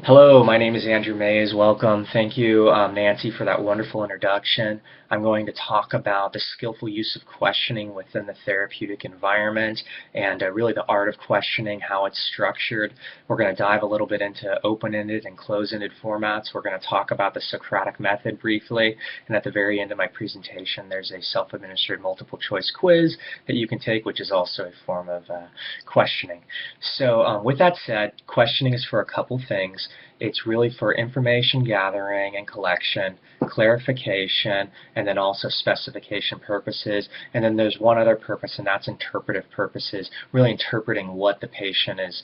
Hello, my name is Andrew Mays. Welcome. Thank you, Nancy, for that wonderful introduction. I'm going to talk about the skillful use of questioning within the therapeutic environment and really the art of questioning, how it's structured. We're going to dive a little bit into open-ended and closed-ended formats. We're going to talk about the Socratic method briefly, and at the very end of my presentation, there's a self-administered multiple-choice quiz that you can take, which is also a form of questioning. So with that said, questioning is for a couple things. It's really for information gathering and collection, clarification, and then also specification purposes. And then there's one other purpose, and that's interpretive purposes, really interpreting what the patient is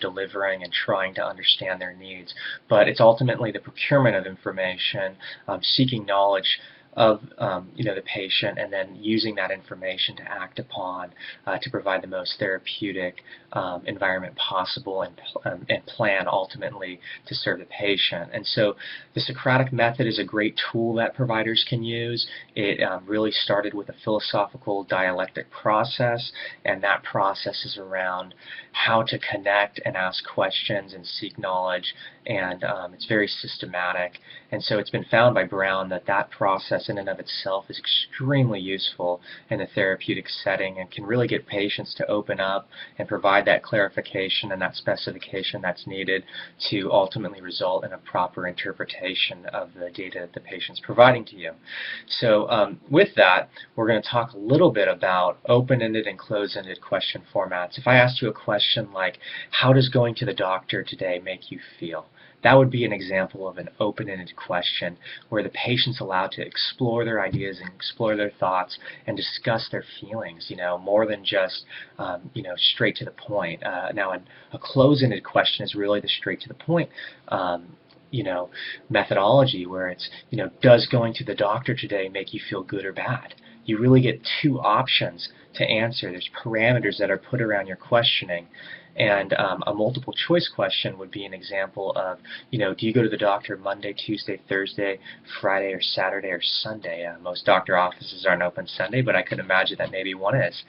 delivering and trying to understand their needs. But it's ultimately the procurement of information, seeking knowledge of the patient, and then using that information to act upon to provide the most therapeutic environment possible and plan ultimately to serve the patient. And so the Socratic method is a great tool that providers can use. It really started with a philosophical dialectic process, and that process is around how to connect and ask questions and seek knowledge, and it's very systematic. And so it's been found by Brown that that process in and of itself is extremely useful in the therapeutic setting and can really get patients to open up and provide that clarification and that specification that's needed to ultimately result in a proper interpretation of the data that the patient's providing to you. So with that, we're going to talk a little bit about open-ended and closed-ended question formats. If I asked you a question like, how does going to the doctor today make you feel? That would be an example of an open-ended question where the patient's allowed to explore their ideas and explore their thoughts and discuss their feelings, more than just, straight to the point. Now, a closed-ended question is really the straight to the point methodology where it's, does going to the doctor today make you feel good or bad? You really get two options to answer. There's parameters that are put around your questioning. And a multiple choice question would be an example of, do you go to the doctor Monday, Tuesday, Thursday, Friday, or Saturday, or Sunday? Most doctor offices aren't open Sunday, but I could imagine that maybe one is.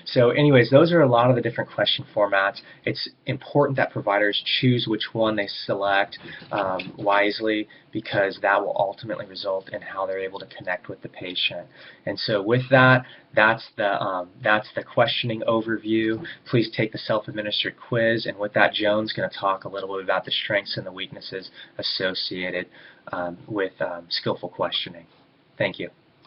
So anyways, those are a lot of the different question formats. It's important that providers choose which one they select wisely, because that will ultimately result in how they're able to connect with the patient. And so with that, that's the questioning overview. Please take the self-administered quiz, and with that, Joan's going to talk a little bit about the strengths and the weaknesses associated with skillful questioning. Thank you.